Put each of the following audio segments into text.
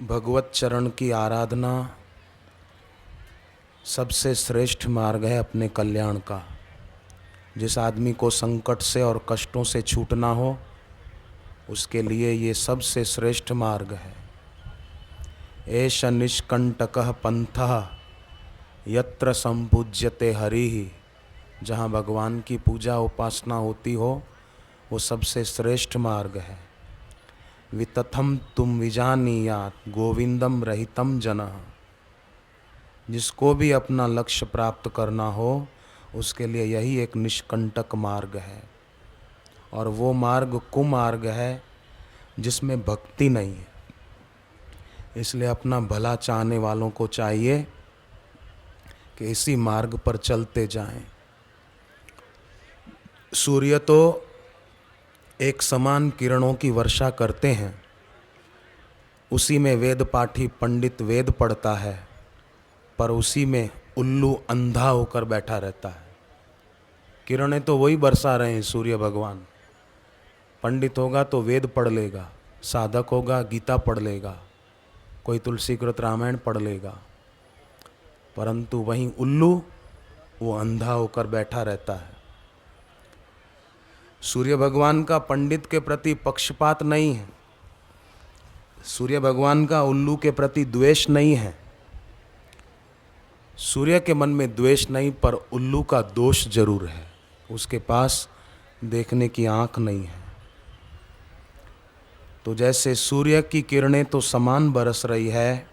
भगवत चरण की आराधना सबसे श्रेष्ठ मार्ग है अपने कल्याण का। जिस आदमी को संकट से और कष्टों से छूटना हो उसके लिए ये सबसे श्रेष्ठ मार्ग है। एष निष्कंटकः पंथः यत्र संपूज्यते हरिः। जहाँ भगवान की पूजा उपासना होती हो वो सबसे श्रेष्ठ मार्ग है। वितथम तुम विजानीयात् गोविंदम रहितम जनः। जिसको भी अपना लक्ष्य प्राप्त करना हो उसके लिए यही एक निष्कंटक मार्ग है। और वो मार्ग कुमार्ग है जिसमें भक्ति नहीं है। इसलिए अपना भला चाहने वालों को चाहिए कि इसी मार्ग पर चलते जाएं। सूर्य तो एक समान किरणों की वर्षा करते हैं, उसी में वेद पाठी पंडित वेद पढ़ता है, पर उसी में उल्लू अंधा होकर बैठा रहता है। किरणें तो वही बरसा रहे हैं सूर्य भगवान। पंडित होगा तो वेद पढ़ लेगा, साधक होगा गीता पढ़ लेगा, कोई तुलसीकृत रामायण पढ़ लेगा, परंतु वहीं उल्लू वो अंधा होकर बैठा रहता है। सूर्य भगवान का पंडित के प्रति पक्षपात नहीं है, सूर्य भगवान का उल्लू के प्रति द्वेष नहीं है। सूर्य के मन में द्वेष नहीं, पर उल्लू का दोष जरूर है, उसके पास देखने की आंख नहीं है। तो जैसे सूर्य की किरणें तो समान बरस रही है,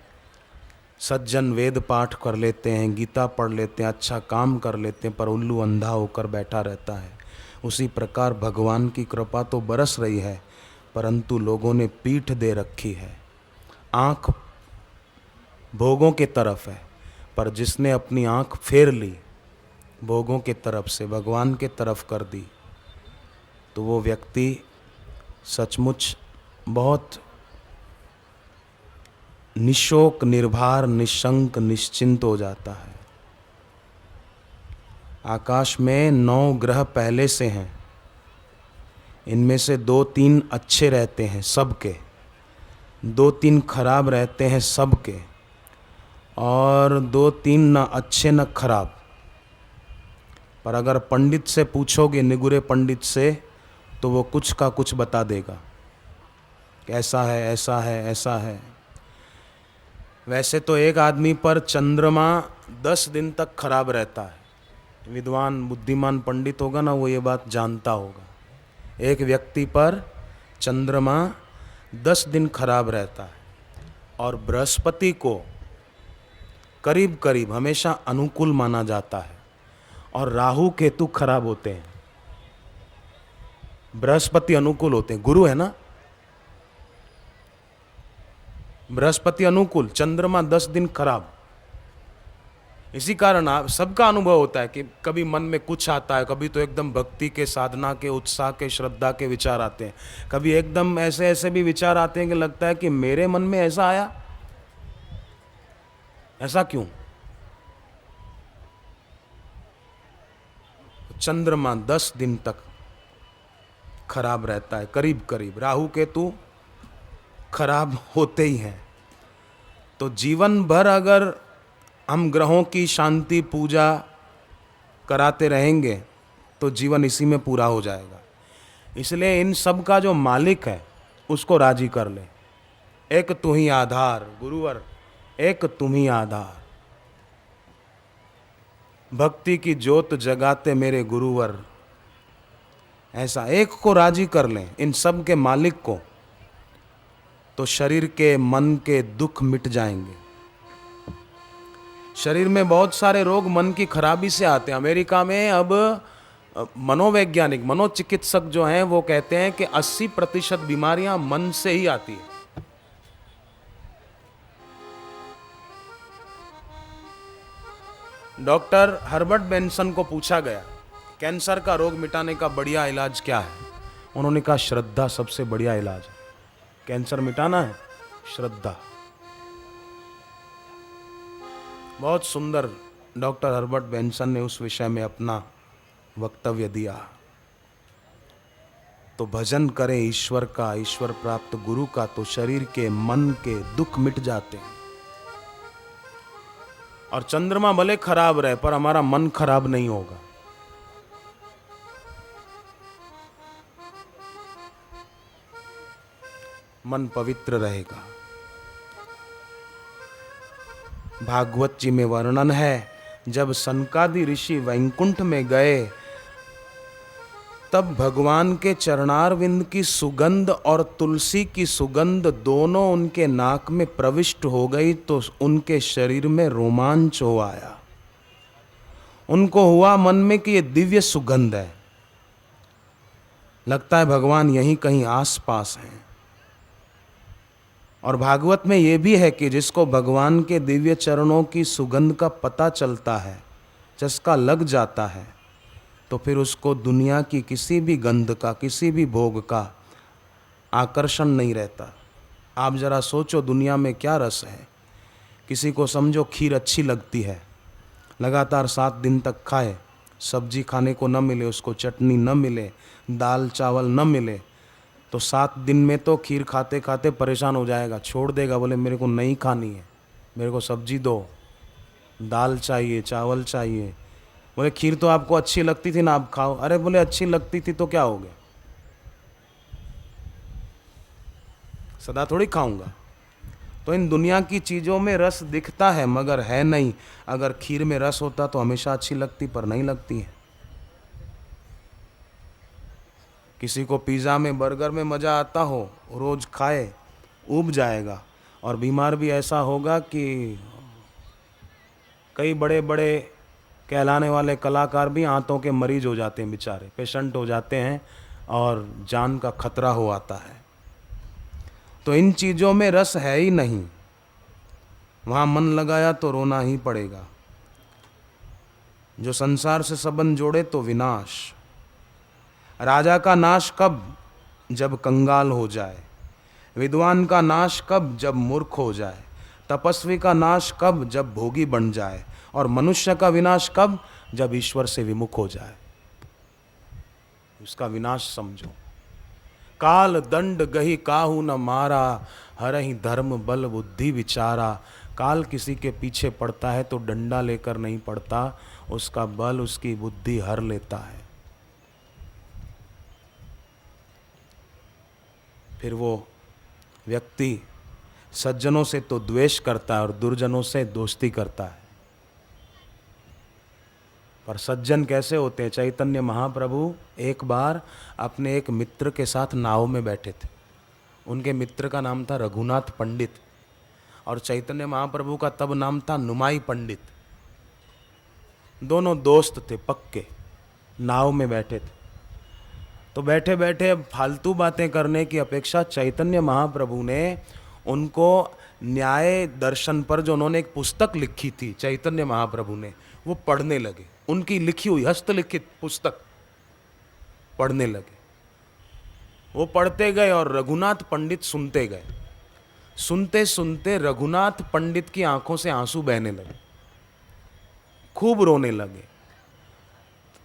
सज्जन वेद पाठ कर लेते हैं, गीता पढ़ लेते हैं, अच्छा काम कर लेते हैं, पर उल्लू अंधा होकर बैठा रहता है। उसी प्रकार भगवान की कृपा तो बरस रही है, परंतु लोगों ने पीठ दे रखी है। आंख भोगों के तरफ है, पर जिसने अपनी आंख फेर ली भोगों के तरफ से भगवान के तरफ कर दी, तो वो व्यक्ति सचमुच बहुत निशोक निर्भर निशंक निश्चिंत हो जाता है। आकाश में 9 ग्रह पहले से हैं, इनमें से 2-3 अच्छे रहते हैं सबके, 2-3 खराब रहते हैं सबके, और 2-3 न अच्छे न खराब। पर अगर पंडित से पूछोगे, निगुरे पंडित से, तो वो कुछ का कुछ बता देगा कि ऐसा है ऐसा है ऐसा है। वैसे तो एक आदमी पर चंद्रमा 10 दिन तक खराब रहता है। विद्वान बुद्धिमान पंडित होगा ना, वो ये बात जानता होगा। एक व्यक्ति पर चंद्रमा 10 दिन खराब रहता है, और बृहस्पति को करीब करीब हमेशा अनुकूल माना जाता है, और राहु केतु खराब होते हैं, बृहस्पति अनुकूल होते हैं। गुरु है ना, बृहस्पति अनुकूल, चंद्रमा 10 दिन खराब। इसी कारण आप सबका अनुभव होता है कि कभी मन में कुछ आता है, कभी तो एकदम भक्ति के, साधना के, उत्साह के, श्रद्धा के विचार आते हैं, कभी एकदम ऐसे ऐसे भी विचार आते हैं कि लगता है कि मेरे मन में ऐसा आया, ऐसा क्यों। चंद्रमा 10 दिन तक खराब रहता है, करीब करीब। राहु केतु खराब होते ही हैं। तो जीवन भर अगर हम ग्रहों की शांति पूजा कराते रहेंगे तो जीवन इसी में पूरा हो जाएगा। इसलिए इन सब का जो मालिक है उसको राजी कर ले। एक तू ही आधार गुरुवर, एक तुम ही आधार, भक्ति की ज्योत जगाते मेरे गुरुवर। ऐसा एक को राजी कर लें, इन सब के मालिक को, तो शरीर के मन के दुख मिट जाएंगे। शरीर में बहुत सारे रोग मन की खराबी से आते हैं। अमेरिका में अब मनोवैज्ञानिक, मनोचिकित्सक जो हैं वो कहते हैं कि 80% बीमारियां मन से ही आती है। डॉक्टर हर्बर्ट बेंसन को पूछा गया कैंसर का रोग मिटाने का बढ़िया इलाज क्या है, उन्होंने कहा श्रद्धा सबसे बढ़िया इलाज है। कैंसर मिटाना है, श्रद्धा। बहुत सुंदर डॉक्टर हर्बर्ट बेंसन ने उस विषय में अपना वक्तव्य दिया। तो भजन करें ईश्वर का, ईश्वर प्राप्त गुरु का, तो शरीर के मन के दुख मिट जाते हैं। और चंद्रमा भले खराब रहे पर हमारा मन खराब नहीं होगा। मन पवित्र रहेगा। भागवत जी में वर्णन है, जब सनकादि ऋषि वैकुंठ में गए तब भगवान के चरणारविंद की सुगंध और तुलसी की सुगंध दोनों उनके नाक में प्रविष्ट हो गई तो उनके शरीर में रोमांच हो आया। उनको हुआ मन में कि ये दिव्य सुगंध है, लगता है भगवान यहीं कहीं आसपास हैं। और भागवत में ये भी है कि जिसको भगवान के दिव्य चरणों की सुगंध का पता चलता है, चस्का लग जाता है, तो फिर उसको दुनिया की किसी भी गंध का, किसी भी भोग का आकर्षण नहीं रहता। आप जरा सोचो दुनिया में क्या रस है। किसी को समझो खीर अच्छी लगती है, लगातार 7 दिन तक खाए, सब्जी खाने को न मिले, उसको चटनी न मिले, दाल चावल न मिले, तो 7 दिन में तो खीर खाते खाते परेशान हो जाएगा, छोड़ देगा। बोले मेरे को नहीं खानी है, मेरे को सब्जी दो, दाल चाहिए, चावल चाहिए। बोले खीर तो आपको अच्छी लगती थी ना, आप खाओ। अरे बोले अच्छी लगती थी तो क्या हो गया, सदा थोड़ी खाऊंगा। तो इन दुनिया की चीज़ों में रस दिखता है मगर है नहीं। अगर खीर में रस होता तो हमेशा अच्छी लगती, पर नहीं लगती है। किसी को पिज़्ज़ा में, बर्गर में मज़ा आता हो, रोज़ खाए, ऊब जाएगा। और बीमार भी ऐसा होगा कि कई बड़े बड़े कहलाने वाले कलाकार भी आंतों के मरीज हो जाते हैं, बेचारे पेशेंट हो जाते हैं और जान का खतरा हो आता है। तो इन चीज़ों में रस है ही नहीं, वहाँ मन लगाया तो रोना ही पड़ेगा। जो संसार से संबंध जोड़े तो विनाश। राजा का नाश कब, जब कंगाल हो जाए। विद्वान का नाश कब, जब मूर्ख हो जाए। तपस्वी का नाश कब, जब भोगी बन जाए। और मनुष्य का विनाश कब, जब ईश्वर से विमुख हो जाए। उसका विनाश समझो। काल दंड गही काहू न मारा, हरहि धर्म बल बुद्धि विचारा। काल किसी के पीछे पड़ता है तो डंडा लेकर नहीं पड़ता, उसका बल, उसकी बुद्धि हर लेता है। फिर वो व्यक्ति सज्जनों से तो द्वेष करता है और दुर्जनों से दोस्ती करता है। पर सज्जन कैसे होते हैं? चैतन्य महाप्रभु एक बार अपने एक मित्र के साथ नाव में बैठे थे। उनके मित्र का नाम था रघुनाथ पंडित और चैतन्य महाप्रभु का तब नाम था नुमाई पंडित। दोनों दोस्त थे पक्के, नाव में बैठे थे। तो बैठे बैठे फालतू बातें करने की अपेक्षा चैतन्य महाप्रभु ने उनको न्याय दर्शन पर, जो उन्होंने एक पुस्तक लिखी थी चैतन्य महाप्रभु ने, वो पढ़ने लगे। उनकी लिखी हुई हस्तलिखित पुस्तक पढ़ने लगे। वो पढ़ते गए और रघुनाथ पंडित सुनते गए। सुनते सुनते रघुनाथ पंडित की आंखों से आंसू बहने लगे, खूब रोने लगे।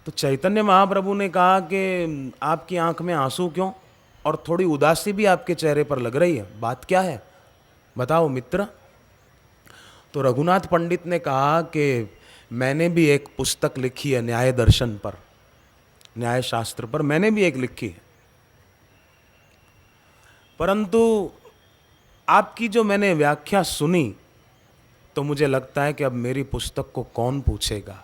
तो चैतन्य महाप्रभु ने कहा कि आपकी आंख में आंसू क्यों, और थोड़ी उदासी भी आपके चेहरे पर लग रही है, बात क्या है, बताओ मित्र। तो रघुनाथ पंडित ने कहा कि मैंने भी एक पुस्तक लिखी है न्याय दर्शन पर, न्याय शास्त्र पर मैंने भी एक लिखी है, परंतु आपकी जो मैंने व्याख्या सुनी तो मुझे लगता है कि अब मेरी पुस्तक को कौन पूछेगा।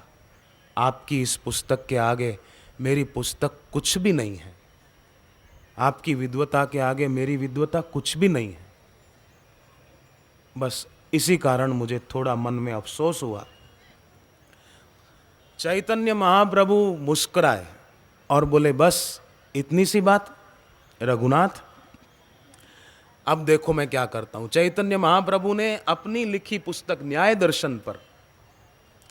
आपकी इस पुस्तक के आगे मेरी पुस्तक कुछ भी नहीं है, आपकी विद्वता के आगे मेरी विद्वता कुछ भी नहीं है। बस इसी कारण मुझे थोड़ा मन में अफसोस हुआ। चैतन्य महाप्रभु मुस्कुराए और बोले बस इतनी सी बात रघुनाथ, अब देखो मैं क्या करता हूं। चैतन्य महाप्रभु ने अपनी लिखी पुस्तक न्याय दर्शन पर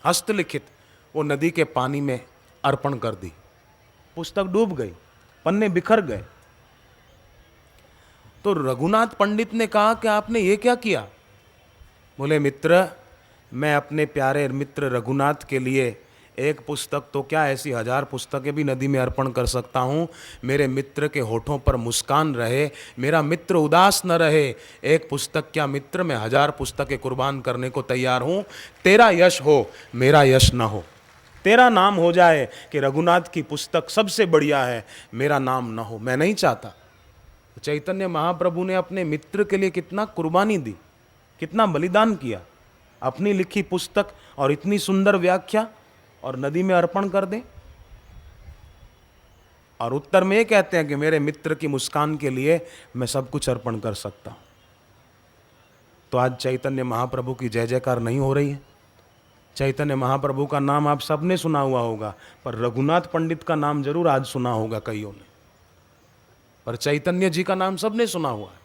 हस्तलिखित वो नदी के पानी में अर्पण कर दी। पुस्तक डूब गई, पन्ने बिखर गए। तो रघुनाथ पंडित ने कहा कि आपने ये क्या किया? बोले मित्र, मैं अपने प्यारे मित्र रघुनाथ के लिए एक पुस्तक तो क्या, ऐसी 1000 पुस्तकें भी नदी में अर्पण कर सकता हूँ। मेरे मित्र के होठों पर मुस्कान रहे, मेरा मित्र उदास न रहे। एक पुस्तक क्या मित्र, मैं 1000 पुस्तकें कुर्बान करने को तैयार हूँ। तेरा यश हो, मेरा यश न हो। तेरा नाम हो जाए कि रघुनाथ की पुस्तक सबसे बढ़िया है, मेरा नाम न हो। मैं नहीं चाहता। चैतन्य महाप्रभु ने अपने मित्र के लिए कितना कुर्बानी दी, कितना बलिदान किया। अपनी लिखी पुस्तक और इतनी सुंदर व्याख्या और नदी में अर्पण कर दें। और उत्तर में ये कहते हैं कि मेरे मित्र की मुस्कान के लिए मैं सब कुछ अर्पण कर सकता हूं। तो आज चैतन्य महाप्रभु की जय जयकार नहीं हो रही है। चैतन्य महाप्रभु का नाम आप सबने सुना हुआ होगा, पर रघुनाथ पंडित का नाम जरूर आज सुना होगा कईयों ने, पर चैतन्य जी का नाम सबने सुना हुआ है।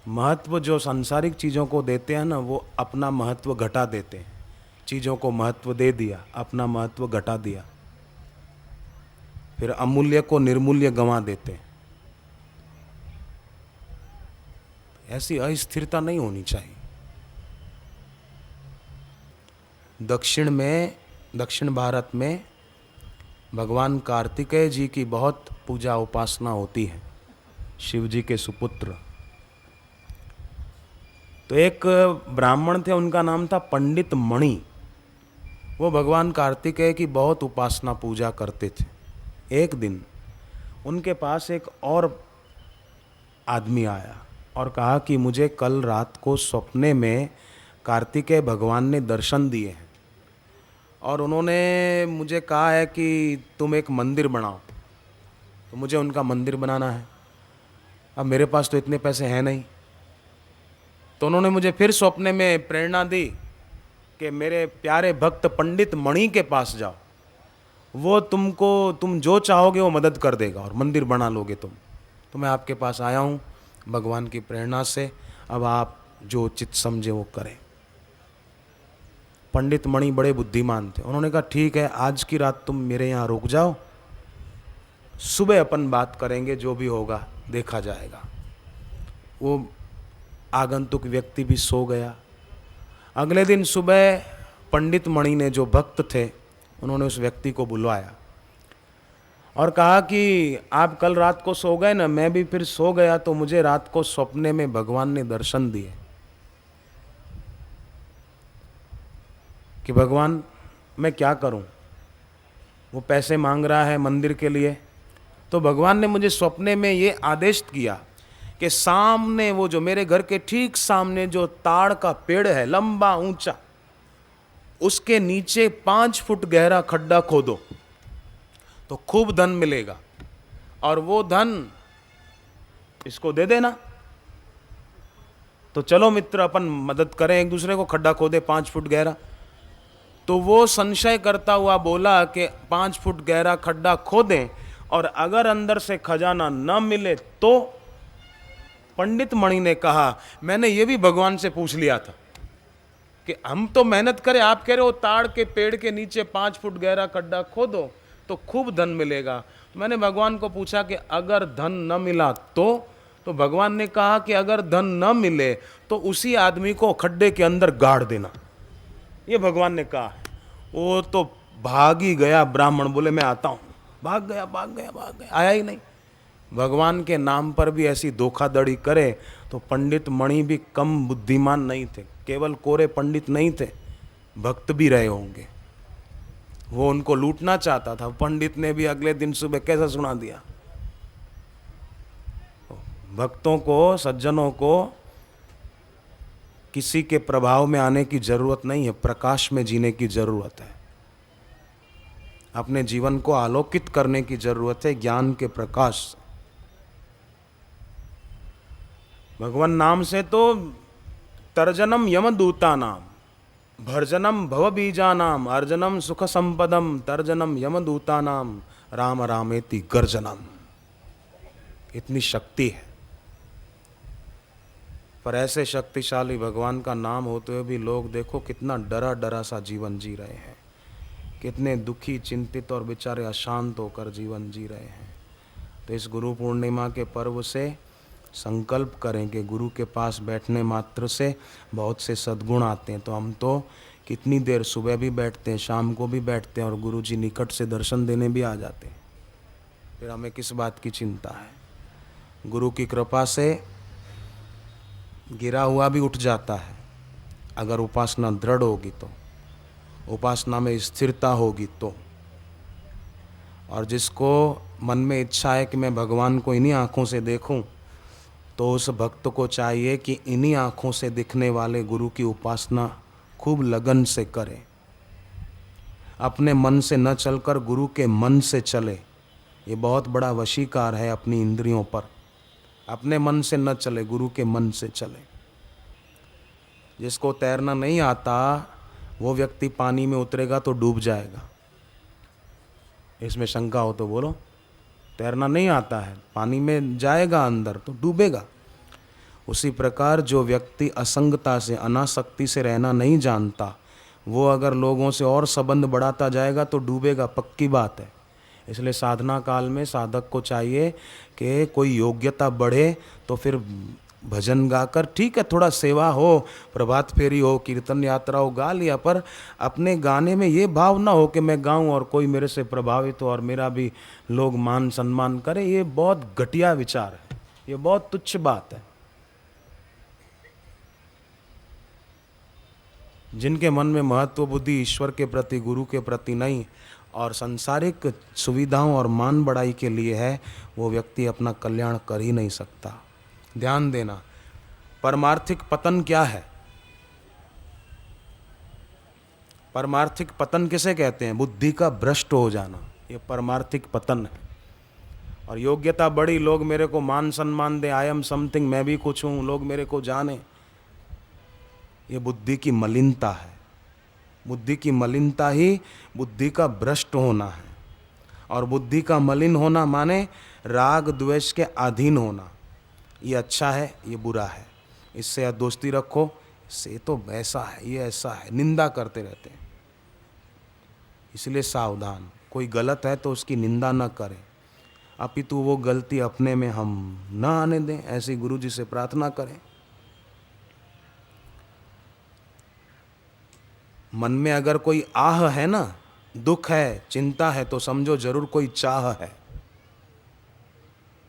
महत्व जो सांसारिक चीज़ों को देते हैं ना, वो अपना महत्व घटा देते हैं। चीज़ों को महत्व दे दिया, अपना महत्व घटा दिया, फिर अमूल्य को निर्मूल्य गंवा देते हैं। ऐसी अस्थिरता नहीं होनी चाहिए। दक्षिण भारत में भगवान कार्तिकेय जी की बहुत पूजा उपासना होती है, शिव जी के सुपुत्र। तो एक ब्राह्मण थे, उनका नाम था पंडित मणि। वो भगवान कार्तिकेय की बहुत उपासना पूजा करते थे। एक दिन उनके पास एक और आदमी आया और कहा कि मुझे कल रात को सपने में कार्तिकेय भगवान ने दर्शन दिए हैं और उन्होंने मुझे कहा है कि तुम एक मंदिर बनाओ। तो मुझे उनका मंदिर बनाना है। अब मेरे पास तो इतने पैसे हैं नहीं। तो उन्होंने मुझे फिर सपने में प्रेरणा दी कि मेरे प्यारे भक्त पंडित मणि के पास जाओ, वो तुम जो चाहोगे वो मदद कर देगा और मंदिर बना लोगे तुम। तो मैं आपके पास आया हूँ भगवान की प्रेरणा से, अब आप जो उचित समझे वो करें। पंडित मणि बड़े बुद्धिमान थे। उन्होंने कहा ठीक है, आज की रात तुम मेरे यहाँ रुक जाओ, सुबह अपन बात करेंगे, जो भी होगा देखा जाएगा। वो आगंतुक व्यक्ति भी सो गया। अगले दिन सुबह पंडित मणि ने, जो भक्त थे, उन्होंने उस व्यक्ति को बुलवाया और कहा कि आप कल रात को सो गए ना, मैं भी फिर सो गया, तो मुझे रात को सपने में भगवान ने दर्शन दिए कि भगवान मैं क्या करूं। वो पैसे मांग रहा है मंदिर के लिए। तो भगवान ने मुझे सपने में ये आदेश किया कि सामने, वो जो मेरे घर के ठीक सामने जो ताड़ का पेड़ है, लंबा ऊंचा, उसके नीचे 5 फुट गहरा खड्डा खोदो तो खूब धन मिलेगा, और वो धन इसको दे देना। तो चलो मित्र, अपन मदद करें एक दूसरे को, खड्डा खोदे 5 फुट गहरा। तो वो संशय करता हुआ बोला कि 5 फुट गहरा खड्डा खोदें और अगर अंदर से खजाना न मिले तो। पंडित मणि ने कहा मैंने ये भी भगवान से पूछ लिया था कि हम तो मेहनत करें, आप कह रहे हो ताड़ के पेड़ के नीचे 5 फुट गहरा खड्डा खोदो तो खूब धन मिलेगा। मैंने भगवान को पूछा कि अगर धन न मिला तो भगवान ने कहा कि अगर धन न मिले तो उसी आदमी को खड्डे के अंदर गाड़ देना, ये भगवान ने कहा है। वो तो भाग ही गया ब्राह्मण, बोले मैं आता हूँ। भाग गया, आया ही नहीं। भगवान के नाम पर भी ऐसी धोखाधड़ी करे तो पंडित मणि भी कम बुद्धिमान नहीं थे। केवल कोरे पंडित नहीं थे, भक्त भी रहे होंगे। वो उनको लूटना चाहता था। पंडित ने भी अगले दिन सुबह कैसा सुना दिया। भक्तों को, सज्जनों को किसी के प्रभाव में आने की जरूरत नहीं है, प्रकाश में जीने की जरूरत है। अपने जीवन को आलोकित करने की जरूरत है ज्ञान के प्रकाश से। भगवान नाम से तो तर्जनम यमदूता नाम, भर्जनम भवबीजा नाम, अर्जनम सुख संपदम, तर्जनम यमदूता नाम, राम रामेति गर्जनम। इतनी शक्ति है। पर ऐसे शक्तिशाली भगवान का नाम होते हुए भी लोग देखो कितना डरा डरा सा जीवन जी रहे हैं, कितने दुखी, चिंतित और बेचारे अशांत होकर जीवन जी रहे हैं। तो इस गुरु पूर्णिमा के पर्व से संकल्प करें कि गुरु के पास बैठने मात्र से बहुत से सद्गुण आते हैं। तो हम तो कितनी देर सुबह भी बैठते हैं, शाम को भी बैठते हैं और गुरु जी निकट से दर्शन देने भी आ जाते हैं। फिर हमें किस बात की चिंता है? गुरु की कृपा से गिरा हुआ भी उठ जाता है अगर उपासना दृढ़ होगी तो, उपासना में स्थिरता होगी तो। और जिसको मन में इच्छा है कि मैं भगवान को इन्हीं आँखों से देखूं, तो उस भक्त को चाहिए कि इन्हीं आँखों से दिखने वाले गुरु की उपासना खूब लगन से करे। अपने मन से न चलकर गुरु के मन से चले। ये बहुत बड़ा वशीकार है अपनी इंद्रियों पर। अपने मन से न चले, गुरु के मन से चले। जिसको तैरना नहीं आता वो व्यक्ति पानी में उतरेगा तो डूब जाएगा। इसमें शंका हो तो बोलो। तैरना नहीं आता है, पानी में जाएगा अंदर तो डूबेगा। उसी प्रकार जो व्यक्ति असंगता से, अनासक्ति से रहना नहीं जानता, वो अगर लोगों से और संबंध बढ़ाता जाएगा तो डूबेगा, पक्की बात है। इसलिए साधना काल में साधक को चाहिए कि कोई योग्यता बढ़े तो फिर भजन गाकर, ठीक है थोड़ा सेवा हो, प्रभात फेरी हो, कीर्तन यात्रा हो, गा लिया, पर अपने गाने में ये भाव ना हो कि मैं गाऊं और कोई मेरे से प्रभावित हो और मेरा भी लोग मान सम्मान करें। ये बहुत घटिया विचार है, ये बहुत तुच्छ बात है। जिनके मन में महत्व बुद्धि ईश्वर के प्रति, गुरु के प्रति नहीं और सांसारिक सुविधाओं और मान बढ़ाई के लिए है, वो व्यक्ति अपना कल्याण कर ही नहीं सकता। ध्यान देना, परमार्थिक पतन क्या है? परमार्थिक पतन किसे कहते हैं? बुद्धि का भ्रष्ट हो जाना, ये परमार्थिक पतन है। और योग्यता बड़ी, लोग मेरे को मान सम्मान दे, आई एम समथिंग, मैं भी कुछ हूँ, लोग मेरे को जाने, ये बुद्धि की मलिनता है। बुद्धि की मलिनता ही बुद्धि का भ्रष्ट होना है। और बुद्धि का मलिन होना माने राग द्वेष के अधीन होना। ये अच्छा है, ये बुरा है, इससे दोस्ती रखो, इससे तो ऐसा है, ये ऐसा है, निंदा करते रहते हैं। इसलिए सावधान, कोई गलत है तो उसकी निंदा न करें, अपितु वो गलती अपने में हम न आने दें, ऐसी गुरु जी से प्रार्थना करें। मन में अगर कोई आह है ना, दुख है, चिंता है, तो समझो जरूर कोई चाह है।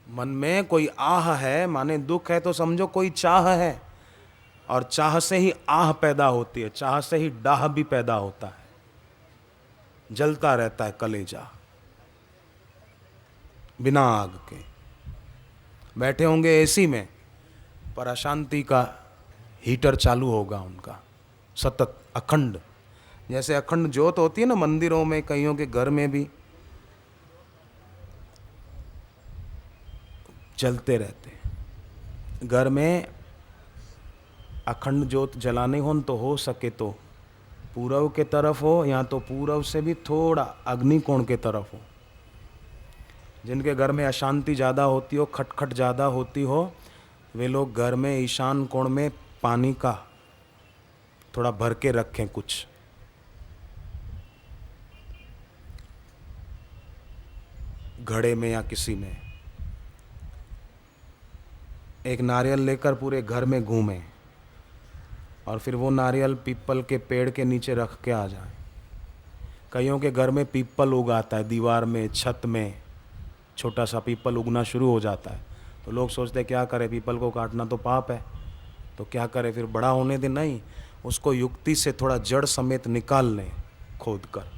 मन में कोई आह है माने दुख है, तो समझो कोई चाह है। और चाह से ही आह पैदा होती है, चाह से ही डाह भी पैदा होता है, जलता रहता है कलेजा बिना आग के। बैठे होंगे एसी में, पर अशांति का हीटर चालू होगा उनका सतत, अखंड। जैसे अखंड ज्योत होती है ना मंदिरों में, कईयों के घर में भी जलते रहते हैं। घर में अखंड ज्योत जलाने हो तो हो सके तो पूरब के तरफ हो, या तो पूरब से भी थोड़ा अग्निकोण के तरफ हो। जिनके घर में अशांति ज़्यादा होती हो, खटखट ज़्यादा होती हो, वे लोग घर में ईशान कोण में पानी का थोड़ा भर के रखें, कुछ घड़े में या किसी में। एक नारियल लेकर पूरे घर में घूमें और फिर वो नारियल पीपल के पेड़ के नीचे रख के आ जाए। कईयों के घर में पीपल उगाता है, दीवार में, छत में छोटा सा पीपल उगना शुरू हो जाता है, तो लोग सोचते हैं क्या करें, पीपल को काटना तो पाप है, तो क्या करें, फिर बड़ा होने दें। नहीं, उसको युक्ति से थोड़ा जड़ समेत निकाल लें खोद कर,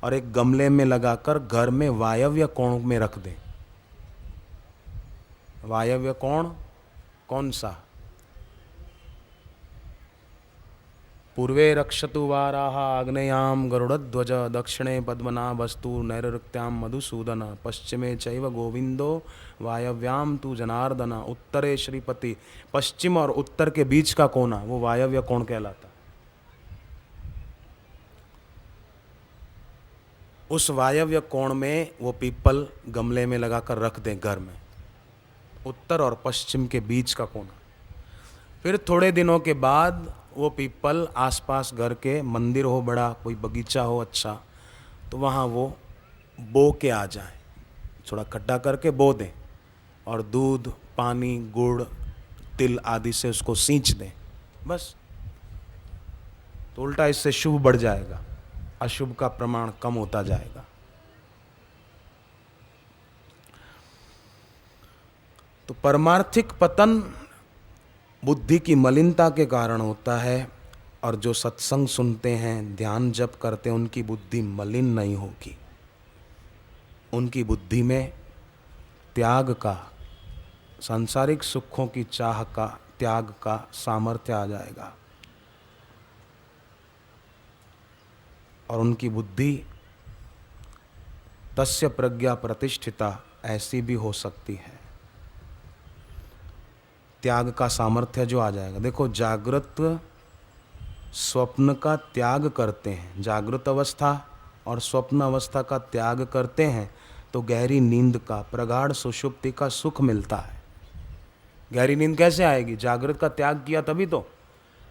और एक गमले में लगाकर घर में वायव्य कोण में रख दें। वायव्य कोण कौन सा? पूर्वे रक्षतु वाराह आग्नेयाम गरुड़ध्वज, दक्षिणे पद्मनाभस्तु नैरृत्याम मधुसूदन, पश्चिमे चैव गोविंदो वायव्याम तु जनार्दन, उत्तरे श्रीपति। पश्चिम और उत्तर के बीच का कोना वो वायव्य कोण कहलाता। उस वायव्य कोण में वो पीपल गमले में लगाकर रख दें घर में, उत्तर और पश्चिम के बीच का कोना। फिर थोड़े दिनों के बाद वो पीपल आसपास घर के, मंदिर हो बड़ा, कोई बगीचा हो अच्छा, तो वहाँ वो बो के आ जाए, थोड़ा खड्डा करके बो दें और दूध, पानी, गुड़, तिल आदि से उसको सींच दें। बस तो उल्टा इससे शुभ बढ़ जाएगा, अशुभ का प्रमाण कम होता जाएगा। तो परमार्थिक पतन बुद्धि की मलिनता के कारण होता है, और जो सत्संग सुनते हैं, ध्यान जप करते हैं, उनकी बुद्धि मलिन नहीं होगी। उनकी बुद्धि में त्याग का, सांसारिक सुखों की चाह का, त्याग का सामर्थ्य आ जाएगा, और उनकी बुद्धि तस्य प्रज्ञा प्रतिष्ठिता ऐसी भी हो सकती है। त्याग का सामर्थ्य जो आ जाएगा। देखो, जागृत स्वप्न का त्याग करते हैं, जागृत अवस्था और स्वप्न अवस्था का त्याग करते हैं तो गहरी नींद का, प्रगाढ़ सुषुप्ति का सुख मिलता है। गहरी नींद कैसे आएगी? जागृत का त्याग किया तभी तो,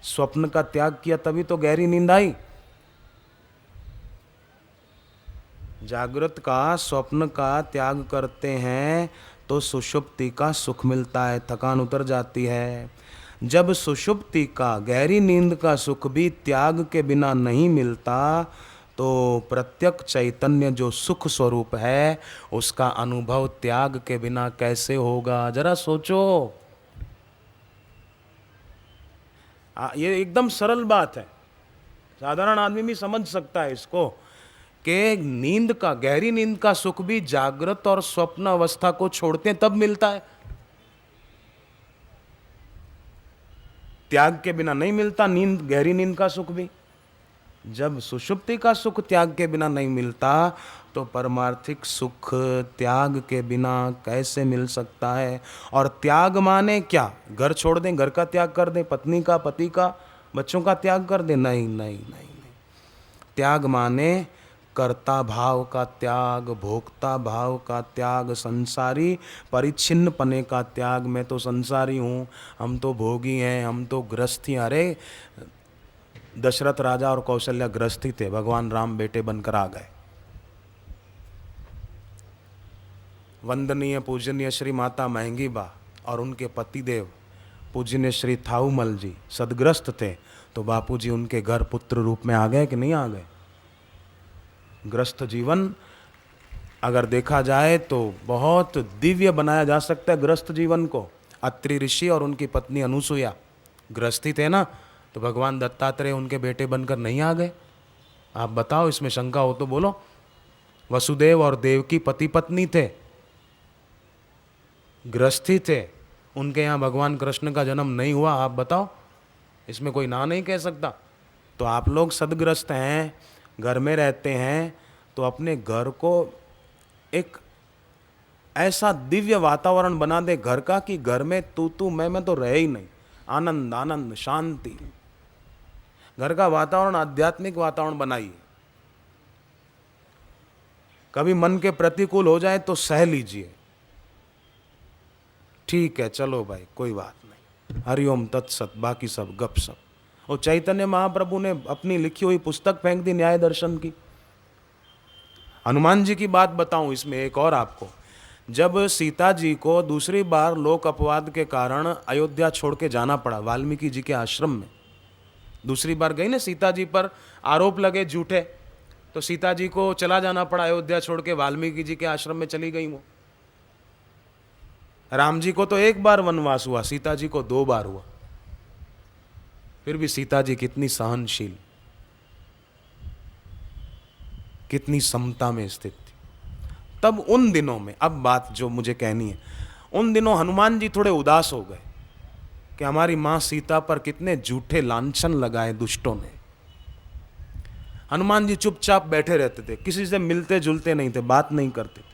स्वप्न का त्याग किया तभी तो गहरी नींद आई। जागृत का, स्वप्न का त्याग करते हैं तो सुषुप्ति का सुख मिलता है, थकान उतर जाती है। जब सुषुप्ति का, गहरी नींद का सुख भी त्याग के बिना नहीं मिलता तो प्रत्यक्ष चैतन्य जो सुख स्वरूप है उसका अनुभव त्याग के बिना कैसे होगा? जरा सोचो। ये एकदम सरल बात है, साधारण आदमी भी समझ सकता है इसको, कि नींद का, गहरी नींद का सुख भी जागृत और स्वप्न अवस्था को छोड़ते हैं तब मिलता है, त्याग के बिना नहीं मिलता। नींद, गहरी नींद का सुख भी, जब सुषुप्ति का सुख त्याग के बिना नहीं मिलता तो परमार्थिक सुख त्याग के बिना कैसे मिल सकता है? और त्याग माने क्या? घर छोड़ दें, घर का त्याग कर दें, पत्नी का, पति का, बच्चों का त्याग कर दें? नहीं नहीं नहीं नहीं। त्याग माने कर्ता भाव का त्याग, भोक्ता भाव का त्याग, संसारी परिच्छिन्न पने का त्याग। मैं तो संसारी हूँ, हम तो भोगी हैं, हम तो गृहस्थी। अरे दशरथ राजा और कौशल्या गृहस्थी थे, भगवान राम बेटे बनकर आ गए। वंदनीय पूजनीय श्री माता महंगी बा और उनके पतिदेव पूजनीय श्री थाऊमल जी सदग्रस्त थे, तो बापूजी उनके घर पुत्र रूप में आ गए कि नहीं आ गए? गृहस्थ जीवन अगर देखा जाए तो बहुत दिव्य बनाया जा सकता है गृहस्थ जीवन को। अत्रि ऋषि और उनकी पत्नी अनुसुईया गृहस्थी थे ना, तो भगवान दत्तात्रेय उनके बेटे बनकर नहीं आ गए? आप बताओ, इसमें शंका हो तो बोलो। वसुदेव और देवकी पति पत्नी थे, गृहस्थी थे, उनके यहाँ भगवान कृष्ण का जन्म नहीं हुआ? आप बताओ, इसमें कोई ना नहीं कह सकता। तो आप लोग सदग्रस्त हैं, घर में रहते हैं, तो अपने घर को एक ऐसा दिव्य वातावरण बना दे घर का कि घर में तू मैं तो रहे ही नहीं, आनंद आनंद शांति। घर का वातावरण आध्यात्मिक वातावरण बनाइए। कभी मन के प्रतिकूल हो जाए तो सह लीजिए, ठीक है चलो भाई कोई बात नहीं, हरिओम तत्सत, बाकी सब गपशप। और चैतन्य महाप्रभु ने अपनी लिखी हुई पुस्तक फेंक दी न्याय दर्शन की। हनुमान जी की बात बताऊं इसमें एक और आपको। जब सीता जी को दूसरी बार लोक अपवाद के कारण अयोध्या छोड़ के जाना पड़ा वाल्मीकि जी के आश्रम में, दूसरी बार गई ना, सीता जी पर आरोप लगे झूठे, तो सीता जी को चला जाना पड़ा अयोध्या छोड़ के, वाल्मीकि जी के आश्रम में चली गई वो। राम जी को तो एक बार वनवास हुआ, सीता जी को 2 बार हुआ। फिर भी सीता जी कितनी सहनशील, कितनी समता में स्थित थी। तब उन दिनों में, अब बात जो मुझे कहनी है, उन दिनों हनुमान जी थोड़े उदास हो गए कि हमारी मां सीता पर कितने झूठे लांछन लगाए दुष्टों ने। हनुमान जी चुपचाप बैठे रहते थे, किसी से मिलते जुलते नहीं थे, बात नहीं करते थे।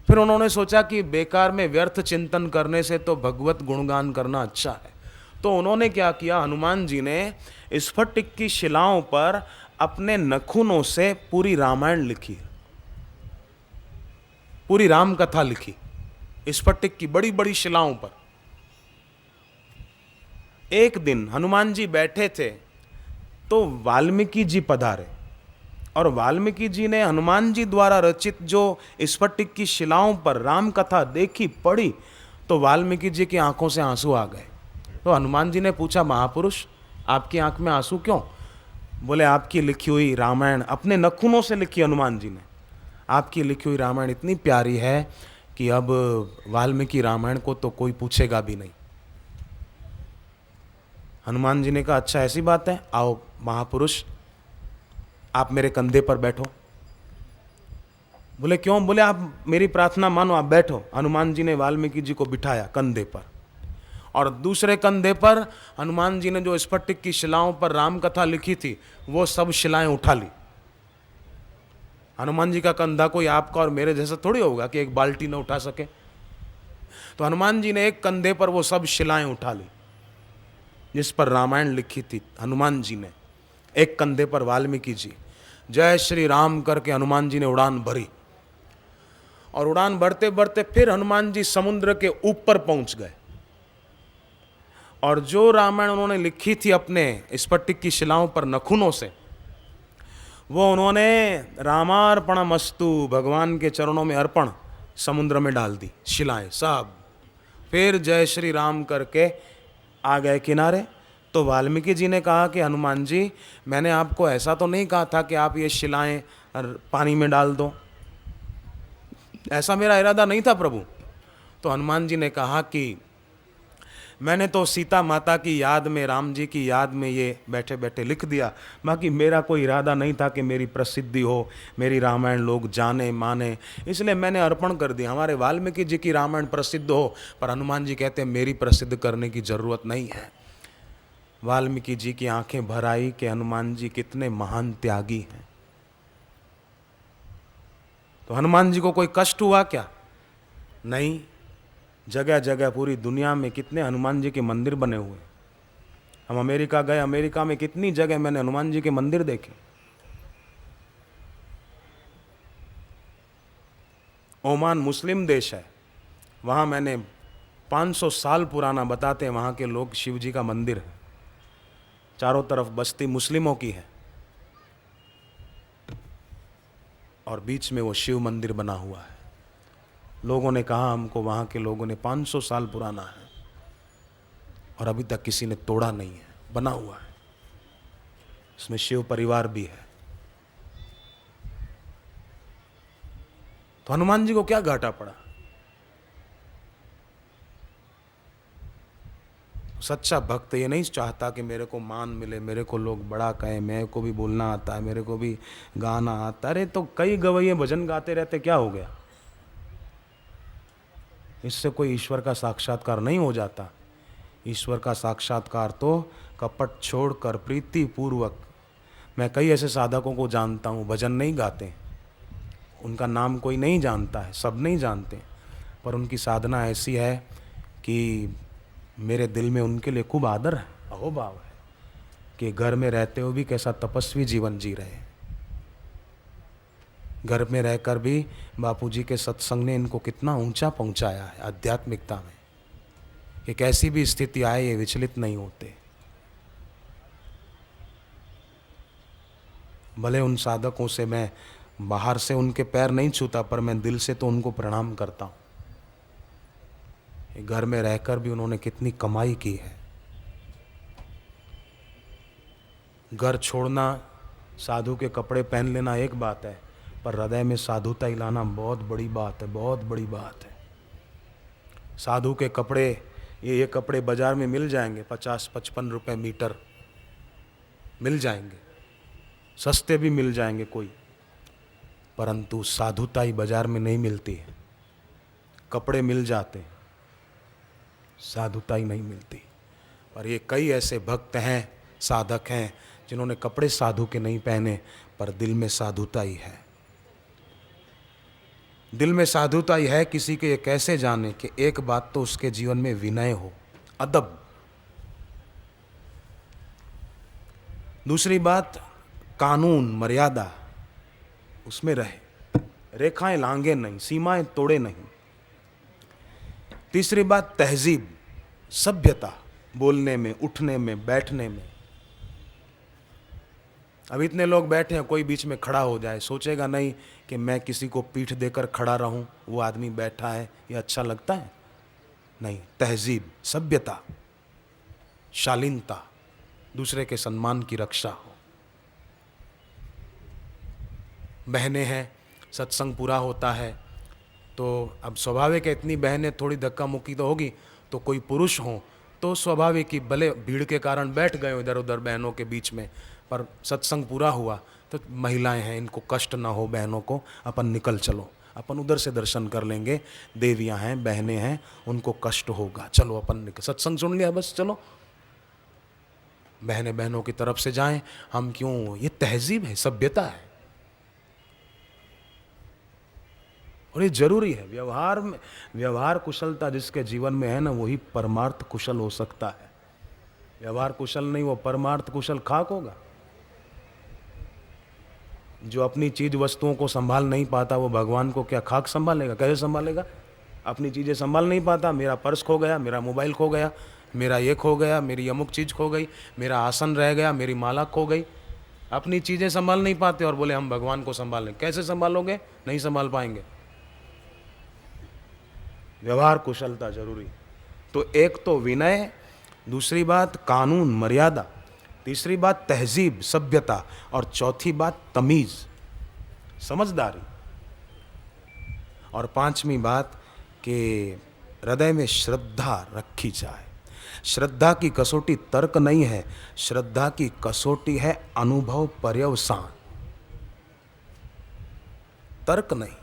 फिर उन्होंने सोचा कि बेकार में व्यर्थ चिंतन करने से तो भगवत गुणगान करना अच्छा है। तो उन्होंने क्या किया, हनुमान जी ने स्फटिक की शिलाओं पर अपने नखूनों से पूरी रामायण लिखी, पूरी राम कथा लिखी स्फटिक की बड़ी बड़ी शिलाओं पर। एक दिन हनुमान जी बैठे थे तो वाल्मीकि जी पधारे, और वाल्मीकि जी ने हनुमान जी द्वारा रचित जो स्फटिक की शिलाओं पर राम कथा देखी, पढ़ी, तो वाल्मीकि जी की आंखों से आंसू आ गए। तो हनुमान जी ने पूछा, महापुरुष आपकी आंख में आंसू क्यों? बोले आपकी लिखी हुई रामायण, अपने नखूनों से लिखी हनुमान जी ने, आपकी लिखी हुई रामायण इतनी प्यारी है कि अब वाल्मीकि रामायण को तो कोई पूछेगा भी नहीं। हनुमान जी ने कहा अच्छा ऐसी बात है, आओ महापुरुष आप मेरे कंधे पर बैठो। बोले क्यों? बोले आप मेरी प्रार्थना मानो, आप बैठो। हनुमान जी ने वाल्मीकि जी को बिठाया कंधे पर, और दूसरे कंधे पर हनुमान जी ने जो स्फटिक की शिलाओं पर राम कथा लिखी थी वो सब शिलाएं उठा ली। हनुमान जी का कंधा कोई आपका और मेरे जैसा थोड़ी होगा कि एक बाल्टी न उठा सके। तो हनुमान जी ने एक कंधे पर वो सब शिलाएं उठा ली जिस पर रामायण लिखी थी। हनुमान जी ने एक कंधे पर वाल्मीकि जी, जय श्री राम करके हनुमान जी ने उड़ान भरी, और उड़ान भरते भरते फिर हनुमान जी समुद्र के ऊपर पहुंच गए, और जो रामायण उन्होंने लिखी थी अपने स्फटिक की शिलाओं पर नखूनों से, वो उन्होंने रामार्पणमस्तु भगवान के चरणों में अर्पण समुद्र में डाल दी शिलाएं सब। फिर जय श्री राम करके आ गए किनारे। तो वाल्मीकि जी ने कहा कि हनुमान जी मैंने आपको ऐसा तो नहीं कहा था कि आप ये शिलाएं पानी में डाल दो, ऐसा मेरा इरादा नहीं था प्रभु। तो हनुमान जी ने कहा कि मैंने तो सीता माता की याद में, राम जी की याद में ये बैठे बैठे लिख दिया, बाकी मेरा कोई इरादा नहीं था कि मेरी प्रसिद्धि हो, मेरी रामायण लोग जाने माने, इसलिए मैंने अर्पण कर दिया। हमारे वाल्मीकि जी की रामायण प्रसिद्ध हो, पर हनुमान जी कहते हैं मेरी प्रसिद्ध करने की जरूरत नहीं है। वाल्मीकि जी की आंखें भर आई कि हनुमान जी कितने महान त्यागी हैं। तो हनुमान जी को कोई कष्ट हुआ क्या? नहीं। जगह जगह पूरी दुनिया में कितने हनुमान जी के मंदिर बने हुए। हम अमेरिका गए, अमेरिका में कितनी जगह मैंने हनुमान जी के मंदिर देखे। ओमान मुस्लिम देश है, वहाँ मैंने 500 साल पुराना, बताते हैं वहाँ के लोग, शिव जी का मंदिर है, चारों तरफ बस्ती मुस्लिमों की है और बीच में वो शिव मंदिर बना हुआ है। लोगों ने कहा हमको, वहाँ के लोगों ने, 500 साल पुराना है और अभी तक किसी ने तोड़ा नहीं है, बना हुआ है। इसमें शिव परिवार भी है। तो हनुमान जी को क्या घाटा पड़ा? सच्चा भक्त ये नहीं चाहता कि मेरे को मान मिले, मेरे को लोग बड़ा कहें, मेरे को भी बोलना आता है, मेरे को भी गाना आता है। अरे तो कई गवैये भजन गाते रहते, क्या हो गया? इससे कोई ईश्वर का साक्षात्कार नहीं हो जाता। ईश्वर का साक्षात्कार तो कपट छोड़कर प्रीति पूर्वक। मैं कई ऐसे साधकों को जानता हूँ, भजन नहीं गाते, उनका नाम कोई नहीं जानता है, सब नहीं जानते, पर उनकी साधना ऐसी है कि मेरे दिल में उनके लिए खूब आदर है, अहोभाव है कि घर में रहते हुए भी कैसा तपस्वी जीवन जी रहे। घर में रहकर भी बापूजी के सत्संग ने इनको कितना ऊंचा पहुंचाया है आध्यात्मिकता में, कि कैसी भी स्थिति आए ये विचलित नहीं होते। भले उन साधकों से मैं बाहर से उनके पैर नहीं छूता, पर मैं दिल से तो उनको प्रणाम करता हूँ। घर में रहकर भी उन्होंने कितनी कमाई की है। घर छोड़ना, साधु के कपड़े पहन लेना एक बात है, पर हृदय में साधुता लाना बहुत बड़ी बात है, बहुत बड़ी बात है। साधु के कपड़े, ये कपड़े बाजार में मिल जाएंगे, 50-55 रुपए मीटर मिल जाएंगे, सस्ते भी मिल जाएंगे कोई, परंतु साधुताई बाजार में नहीं मिलती है। कपड़े मिल जाते हैं, साधुताई नहीं मिलती। पर ये कई ऐसे भक्त हैं, साधक हैं, जिन्होंने कपड़े साधु के नहीं पहने, पर दिल में साधुताई है। दिल में साधुताई है। किसी के ये कैसे जाने कि एक बात तो उसके जीवन में विनय हो, अदब। दूसरी बात कानून मर्यादा उसमें रहे, रेखाएं लांगे नहीं, सीमाएं तोड़े नहीं। तीसरी बात तहजीब, सभ्यता, बोलने में, उठने में, बैठने में। अब इतने लोग बैठे हैं, कोई बीच में खड़ा हो जाए, सोचेगा नहीं कि मैं किसी को पीठ देकर खड़ा रहूं, वो आदमी बैठा है, ये अच्छा लगता है? नहीं। तहजीब, सभ्यता, शालीनता, दूसरे के सम्मान की रक्षा हो। बहनें हैं, सत्संग पूरा होता है तो अब स्वाभाविक है इतनी बहनें थोड़ी धक्का मुक्की तो होगी, तो कोई पुरुष हों तो स्वाभाविक ही भले भीड़ के कारण बैठ गए इधर उधर बहनों के बीच में, पर सत्संग पूरा हुआ तो महिलाएं हैं, इनको कष्ट ना हो बहनों को, अपन निकल चलो, अपन उधर से दर्शन कर लेंगे, देवियां हैं बहनें हैं उनको कष्ट होगा, चलो अपन निकल, सत्संग सुन लिया बस चलो, बहनें बहनों की तरफ से जाएं, हम क्यों, ये तहजीब है, सभ्यता है और ये जरूरी है। व्यवहार में, व्यवहार कुशलता जिसके जीवन में है ना वही परमार्थ कुशल हो सकता है। व्यवहार कुशल नहीं वो परमार्थ कुशल खाक होगा। जो अपनी चीज वस्तुओं को संभाल नहीं पाता वो भगवान को क्या खाक संभालेगा, कैसे संभालेगा? अपनी चीजें संभाल नहीं पाता, मेरा पर्स खो गया, मेरा मोबाइल खो गया, मेरा ये खो गया, मेरी अमुक चीज खो गई, मेरा आसन रह गया, मेरी माला खो गई, अपनी चीजें संभाल नहीं पाते और बोले हम भगवान को संभालें, कैसे संभालोगे? नहीं संभाल पाएंगे। व्यवहार कुशलता जरूरी। तो एक तो विनय, दूसरी बात कानून मर्यादा, तीसरी बात तहजीब सभ्यता और चौथी बात तमीज समझदारी, और पांचवी बात कि हृदय में श्रद्धा रखी जाए। श्रद्धा की कसौटी तर्क नहीं है, श्रद्धा की कसौटी है अनुभव पर्यवसान, तर्क नहीं।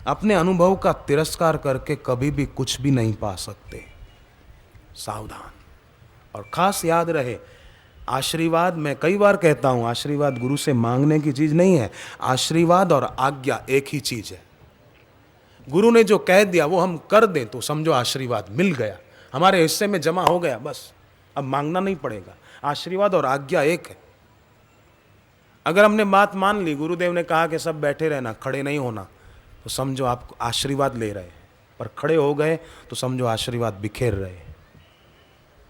अपने अनुभव का तिरस्कार करके कभी भी कुछ भी नहीं पा सकते, सावधान। और खास याद रहे, आशीर्वाद, मैं कई बार कहता हूं, आशीर्वाद गुरु से मांगने की चीज नहीं है, आशीर्वाद और आज्ञा एक ही चीज है। गुरु ने जो कह दिया वो हम कर दें तो समझो आशीर्वाद मिल गया, हमारे हिस्से में जमा हो गया, बस अब मांगना नहीं पड़ेगा। आशीर्वाद और आज्ञा एक है। अगर हमने बात मान ली, गुरुदेव ने कहा कि सब बैठे रहना, खड़े नहीं होना, तो समझो आप आशीर्वाद ले रहे हैं, पर खड़े हो गए तो समझो आशीर्वाद बिखेर रहे हैं।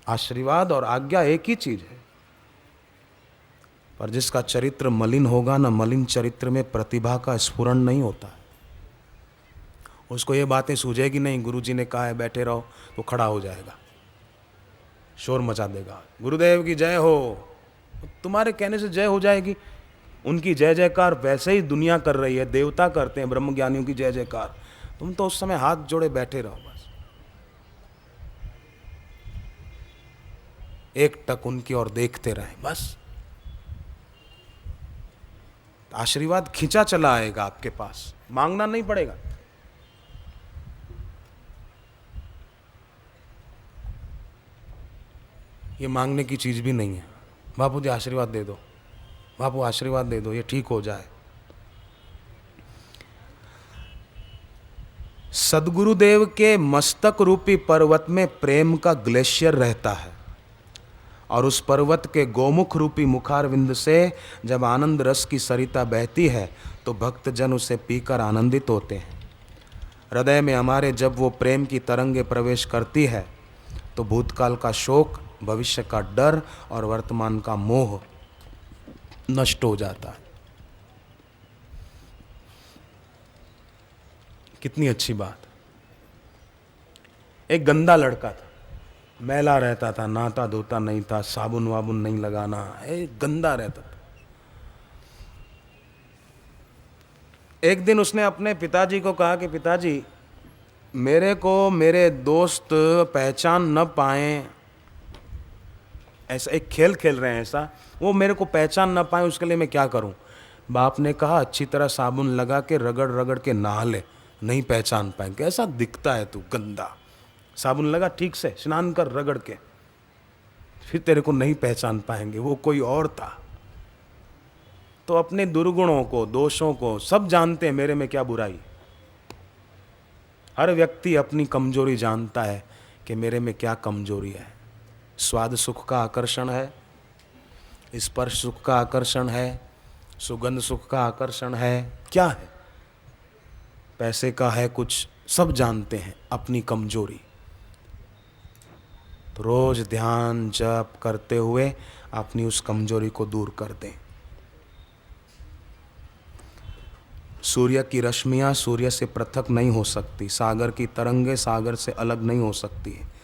आशीर्वाद और आज्ञा एक ही चीज है। पर जिसका चरित्र मलिन होगा ना, मलिन चरित्र में प्रतिभा का स्फुरण नहीं होता, उसको ये बातें सूझेगी नहीं, गुरुजी ने कहा है बैठे रहो, तो खड़ा हो जाएगा, शोर मचा देगा, गुरुदेव की जय हो, तुम्हारे कहने से जय हो जाएगी। उनकी जय जयकार वैसे ही दुनिया कर रही है, देवता करते हैं ब्रह्मज्ञानियों की जय जयकार, तुम तो उस समय हाथ जोड़े बैठे रहो बस, एक टक उनकी ओर देखते रहे बस। आशीर्वाद खींचा चला आएगा आपके पास, मांगना नहीं पड़ेगा। ये मांगने की चीज भी नहीं है, बापू जी आशीर्वाद दे दो, बापू आशीर्वाद दे दो, ये ठीक हो जाए। सदगुरुदेव के मस्तक रूपी पर्वत में प्रेम का ग्लेशियर रहता है, और उस पर्वत के गोमुख रूपी मुखारविंद से जब आनंद रस की सरिता बहती है तो भक्तजन उसे पीकर आनंदित होते हैं। हृदय में हमारे जब वो प्रेम की तरंगे प्रवेश करती है तो भूतकाल का शोक, भविष्य का डर और वर्तमान का मोह नष्ट हो जाता है। कितनी अच्छी बात। एक गंदा लड़का था, मैला रहता था, नहाता धोता नहीं था, साबुन वाबुन नहीं लगाना, एक गंदा रहता था। एक दिन उसने अपने पिताजी को कहा कि पिताजी, मेरे को मेरे दोस्त पहचान न पाएं, ऐसा एक खेल खेल रहे हैं, ऐसा वो मेरे को पहचान न पाए, उसके लिए मैं क्या करूं? बाप ने कहा अच्छी तरह साबुन लगा के रगड़ रगड़ के नहा ले, नहीं पहचान पाए। कैसा दिखता है तू गंदा, साबुन लगा ठीक से, स्नान कर रगड़ के, फिर तेरे को नहीं पहचान पाएंगे, वो कोई और था। तो अपने दुर्गुणों को, दोषों को सब जानते हैं, मेरे में क्या बुराई। हर व्यक्ति अपनी कमजोरी जानता है कि मेरे में क्या कमजोरी है। स्वाद सुख का आकर्षण है, स्पर्श सुख का आकर्षण है, सुगंध सुख का आकर्षण है, क्या है, पैसे का है कुछ, सब जानते हैं अपनी कमजोरी। तो रोज ध्यान जप करते हुए अपनी उस कमजोरी को दूर कर दें। सूर्य की रश्मियां सूर्य से पृथक नहीं हो सकती, सागर की तरंगे सागर से अलग नहीं हो सकती है।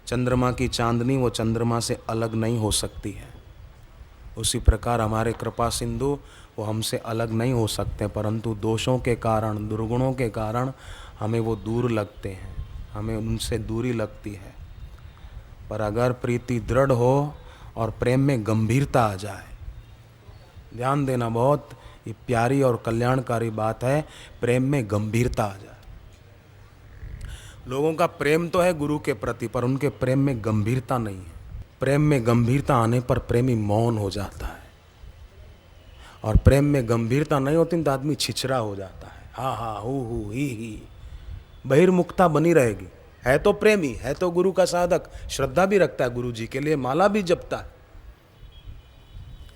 चंद्रमा की चांदनी वो चंद्रमा से अलग नहीं हो सकती है। उसी प्रकार हमारे कृपा सिंधु वो हमसे अलग नहीं हो सकते, परंतु दोषों के कारण, दुर्गुणों के कारण हमें वो दूर लगते हैं, हमें उनसे दूरी लगती है। पर अगर प्रीति दृढ़ हो और प्रेम में गंभीरता आ जाए, ध्यान देना, बहुत ये प्यारी और कल्याणकारी बात है, प्रेम में गंभीरता आ जाए। लोगों का प्रेम तो है गुरु के प्रति, पर उनके प्रेम में गंभीरता नहीं है। प्रेम में गंभीरता आने पर प्रेमी मौन हो जाता है, और प्रेम में गंभीरता नहीं होती तो आदमी छिछरा हो जाता है, हा हा हु ही, बहिर्मुखता बनी रहेगी। है तो प्रेमी, है तो गुरु का साधक, श्रद्धा भी रखता है गुरु जी के लिए, माला भी जपता है,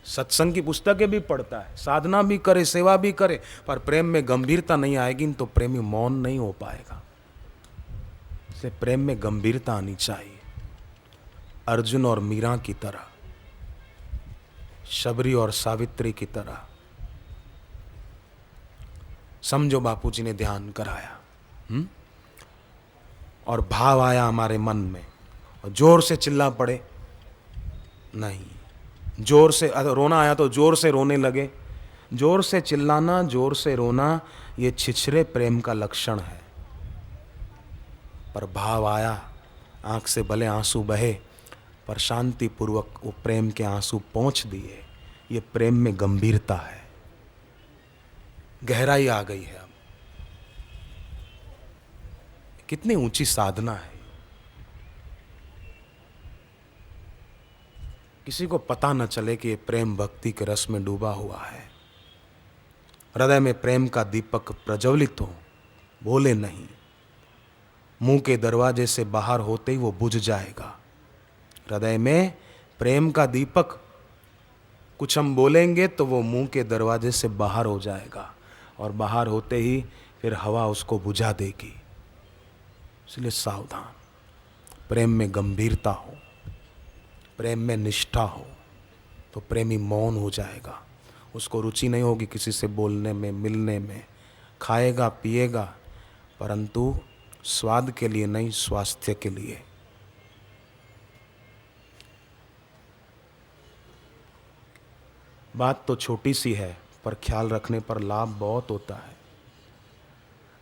सत्संग की पुस्तकें भी पढ़ता है, साधना भी करे, सेवा भी करे, पर प्रेम में गंभीरता नहीं आएगी तो प्रेमी मौन नहीं हो पाएगा। इसलिए प्रेम में गंभीरता आनी चाहिए। अर्जुन और मीरा की तरह, शबरी और सावित्री की तरह। समझो बापूजी ने ध्यान कराया, और भाव आया हमारे मन में, और जोर से चिल्ला पड़े नहीं, जोर से रोना आया तो जोर से रोने लगे। जोर से चिल्लाना, जोर से रोना, ये छिछरे प्रेम का लक्षण है। पर भाव आया, आंख से भले आंसू बहे, पर शांति पूर्वक वो प्रेम के आंसू पोंछ दिए, ये प्रेम में गंभीरता है, गहराई आ गई है। अब कितनी ऊंची साधना है। किसी को पता न चले कि ये प्रेम भक्ति के रस में डूबा हुआ है। हृदय में प्रेम का दीपक प्रज्वलित हो, बोले नहीं, मुंह के दरवाजे से बाहर होते ही वो बुझ जाएगा। हृदय में प्रेम का दीपक, कुछ हम बोलेंगे तो वो मुंह के दरवाजे से बाहर हो जाएगा, और बाहर होते ही फिर हवा उसको बुझा देगी। इसलिए सावधान। प्रेम में गंभीरता हो, प्रेम में निष्ठा हो, तो प्रेमी मौन हो जाएगा। उसको रुचि नहीं होगी किसी से बोलने में, मिलने में। खाएगा पिएगा, परंतु स्वाद के लिए नहीं, स्वास्थ्य के लिए। बात तो छोटी सी है, पर ख्याल रखने पर लाभ बहुत होता है।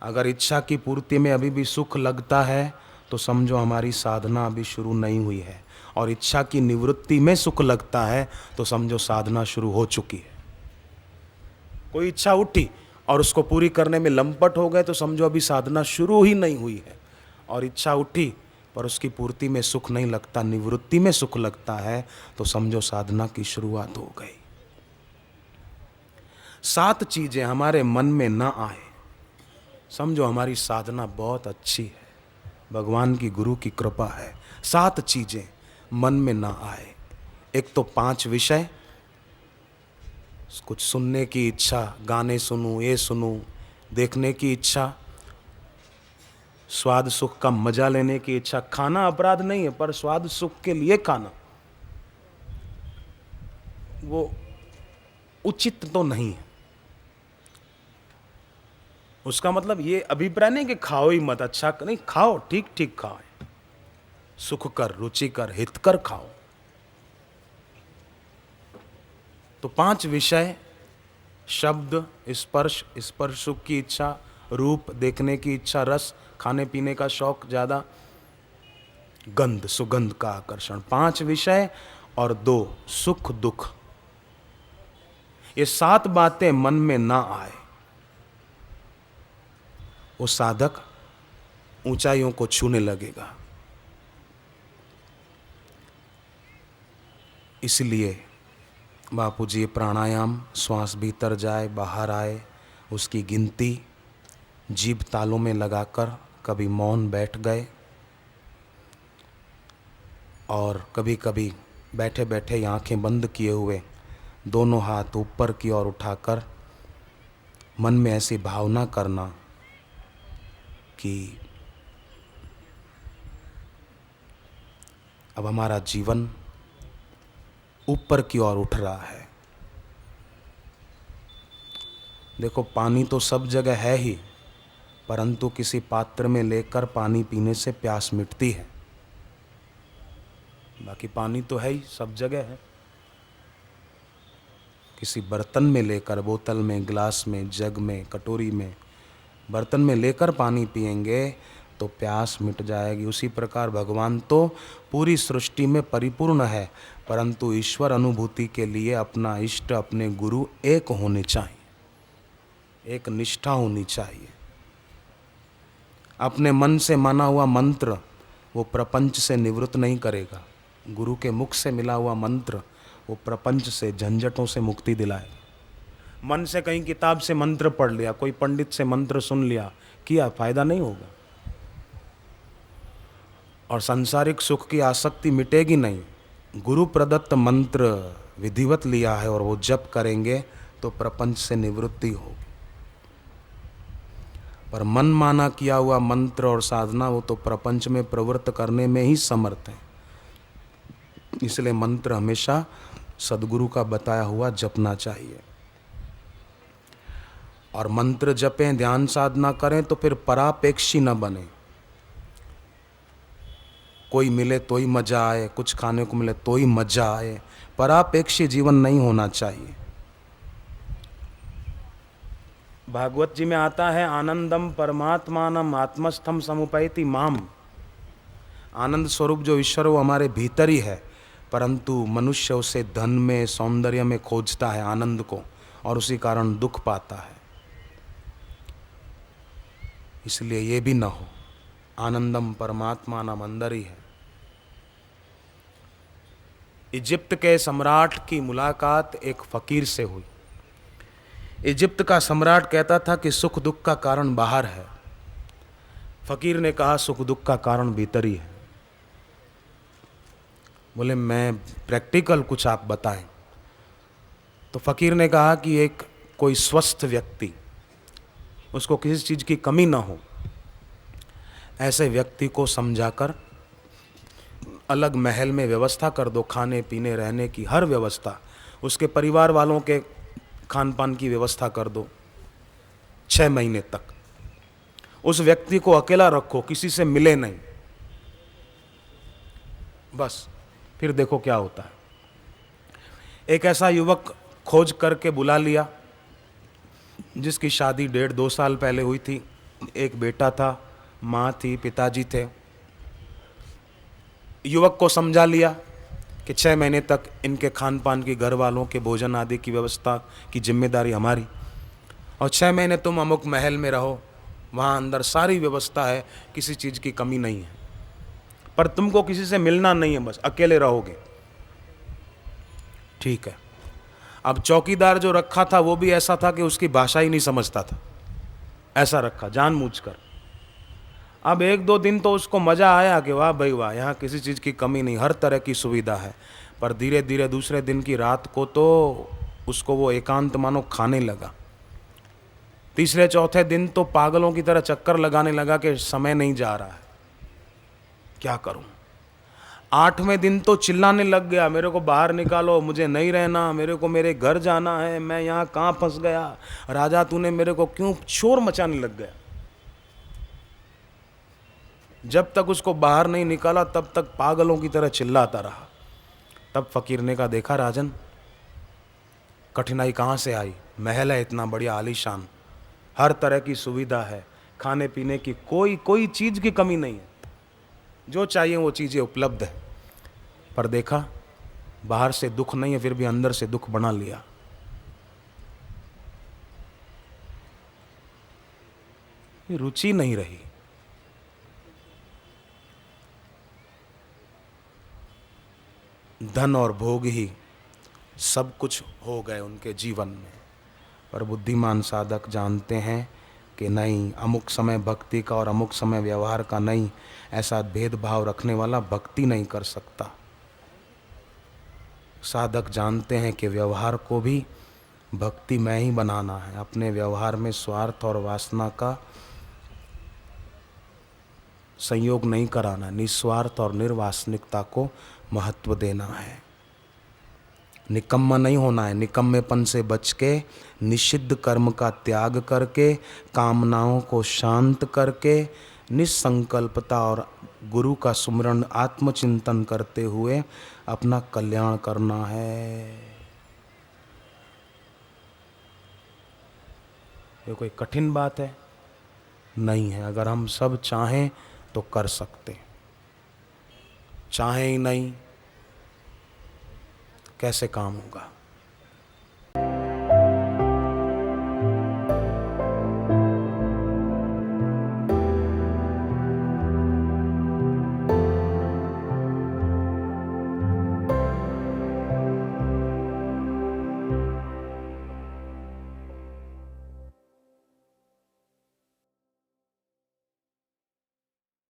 अगर इच्छा की पूर्ति में अभी भी सुख लगता है तो समझो हमारी साधना अभी शुरू नहीं हुई है, और इच्छा की निवृत्ति में सुख लगता है तो समझो साधना शुरू हो चुकी है। कोई इच्छा उठी और उसको पूरी करने में लंपट हो गए तो समझो अभी साधना शुरू ही नहीं हुई है। और इच्छा उठी पर उसकी पूर्ति में सुख नहीं लगता, निवृत्ति में सुख लगता है, तो समझो साधना की शुरुआत हो गई। 7 चीजें हमारे मन में ना आए, समझो हमारी साधना बहुत अच्छी है, भगवान की, गुरु की कृपा है। 7 चीजें मन में ना आए। एक तो 5 विषय, कुछ सुनने की इच्छा, गाने सुनूं, ये सुनूं, देखने की इच्छा, स्वाद सुख का मजा लेने की इच्छा। खाना अपराध नहीं है, पर स्वाद सुख के लिए खाना वो उचित तो नहीं है। उसका मतलब ये अभिप्राय नहीं कि खाओ ही मत, अच्छा नहीं, खाओ, ठीक ठीक खाओ, सुख कर, रुचि कर, हित कर खाओ। तो 5 विषय, शब्द, स्पर्श, स्पर्श सुख की इच्छा, रूप देखने की इच्छा, रस खाने पीने का शौक ज्यादा, गंध सुगंध का आकर्षण। 5 विषय और 2 सुख दुख। ये 7 बातें मन में ना आए, वो साधक ऊंचाइयों को छूने लगेगा। इसलिए बापूजी प्राणायाम, श्वास भीतर जाए बाहर आए, उसकी गिनती जीभ तालों में लगाकर कभी मौन बैठ गए, और कभी कभी बैठे बैठे आंखें बंद किए हुए दोनों हाथ ऊपर की ओर उठाकर मन में ऐसी भावना करना कि अब हमारा जीवन ऊपर की ओर उठ रहा है। देखो, पानी तो सब जगह है ही, परंतु किसी पात्र में लेकर पानी पीने से प्यास मिटती है। बाकी पानी तो है ही, सब जगह है। किसी बर्तन में लेकर, बोतल में, गिलास में, जग में, कटोरी में, बर्तन में लेकर पानी पिएंगे तो प्यास मिट जाएगी। उसी प्रकार भगवान तो पूरी सृष्टि में परिपूर्ण है, परंतु ईश्वर अनुभूति के लिए अपना इष्ट, अपने गुरु एक होने चाहिए, एक निष्ठा होनी चाहिए। अपने मन से माना हुआ मंत्र वो प्रपंच से निवृत्त नहीं करेगा। गुरु के मुख से मिला हुआ मंत्र वो प्रपंच से, झंझटों से मुक्ति दिलाएगा। मन से कहीं किताब से मंत्र पढ़ लिया, कोई पंडित से मंत्र सुन लिया, किया, फायदा नहीं होगा। और सांसारिक सुख की आसक्ति मिटेगी नहीं। गुरु प्रदत्त मंत्र विधिवत लिया है और वो जप करेंगे तो प्रपंच से निवृत्ति होगी। पर मन माना किया हुआ मंत्र और साधना वो तो प्रपंच में प्रवृत्त करने में ही समर्थ है। इसलिए मंत्र हमेशा सदगुरु का बताया हुआ जपना चाहिए। और मंत्र जपें, ध्यान साधना करें तो फिर परापेक्षी न बने। कोई मिले तो ही मजा आए, कुछ खाने को मिले तो ही मजा आए, परापेक्षी जीवन नहीं होना चाहिए। भागवत जी में आता है, आनंदम परमात्मानम आत्मस्थम समुपैति माम। आनंद स्वरूप जो ईश्वर वो हमारे भीतर ही है, परंतु मनुष्य उसे धन में, सौंदर्य में खोजता है आनंद को, और उसी कारण दुख पाता है। इसलिए ये भी न हो। आनंदम परमात्मानम अंदर ही है। इजिप्त के सम्राट की मुलाकात एक फकीर से हुई। इजिप्त का सम्राट कहता था कि सुख दुख का कारण बाहर है। फकीर ने कहा सुख दुख का कारण भीतर ही है। बोले मैं प्रैक्टिकल कुछ आप बताएं। तो फकीर ने कहा कि एक कोई स्वस्थ व्यक्ति, उसको किसी चीज़ की कमी ना हो, ऐसे व्यक्ति को समझाकर अलग महल में व्यवस्था कर दो, खाने पीने रहने की हर व्यवस्था, उसके परिवार वालों के खान पान की व्यवस्था कर दो। 6 महीने तक उस व्यक्ति को अकेला रखो, किसी से मिले नहीं, बस फिर देखो क्या होता है। एक ऐसा युवक खोज करके बुला लिया जिसकी शादी 1.5-2 साल पहले हुई थी। एक बेटा था, माँ थी, पिताजी थे। युवक को समझा लिया कि 6 महीने तक इनके खान पान की, घर वालों के भोजन आदि की व्यवस्था की जिम्मेदारी हमारी, और 6 महीने तुम अमुक महल में रहो, वहाँ अंदर सारी व्यवस्था है, किसी चीज़ की कमी नहीं है, पर तुमको किसी से मिलना नहीं है, बस अकेले रहोगे। ठीक है। अब चौकीदार जो रखा था वो भी ऐसा था कि उसकी भाषा ही नहीं समझता था, ऐसा रखा जानबूझकर। अब 1-2 दिन तो उसको मज़ा आया कि वाह भाई वाह, यहाँ किसी चीज़ की कमी नहीं, हर तरह की सुविधा है। पर धीरे धीरे दूसरे दिन की रात को तो उसको वो एकांत मानो खाने लगा। तीसरे चौथे दिन तो पागलों की तरह चक्कर लगाने लगा कि समय नहीं जा रहा है, क्या करूं। 8वें दिन तो चिल्लाने लग गया, मेरे को बाहर निकालो, मुझे नहीं रहना, मेरे को मेरे घर जाना है, मैं यहाँ कहाँ फंस गया, राजा तूने मेरे को क्यों, शोर मचाने लग गया। जब तक उसको बाहर नहीं निकाला तब तक पागलों की तरह चिल्लाता रहा। तब फकीर ने कहा, देखा राजन, कठिनाई कहाँ से आई, महल है इतना बढ़िया आलीशान, हर तरह की सुविधा है, खाने पीने की कोई चीज़ की कमी नहीं है, जो चाहिए वो चीज़ें उपलब्ध है। पर देखा बाहर से दुख नहीं है, फिर भी अंदर से दुख बना लिया। रुचि नहीं रही। धन और भोग ही सब कुछ हो गए उनके जीवन में। पर बुद्धिमान साधक जानते हैं कि नहीं, अमुक समय भक्ति का और अमुक समय व्यवहार का नहीं, ऐसा भेदभाव रखने वाला भक्ति नहीं कर सकता। साधक जानते हैं कि व्यवहार को भी भक्ति में ही बनाना है, अपने व्यवहार में स्वार्थ और वासना का संयोग नहीं कराना, निस्वार्थ और निर्वासनिकता को महत्व देना है। निकम्मा नहीं होना है, निकम्मेपन से बच के, निषिद्ध कर्म का त्याग करके, कामनाओं को शांत करके, निसंकल्पता और गुरु का सुमरण आत्मचिंतन करते हुए अपना कल्याण करना है। ये कोई कठिन बात है? नहीं है। अगर हम सब चाहें तो कर सकते हैं। चाहें ही नहीं, कैसे काम होगा?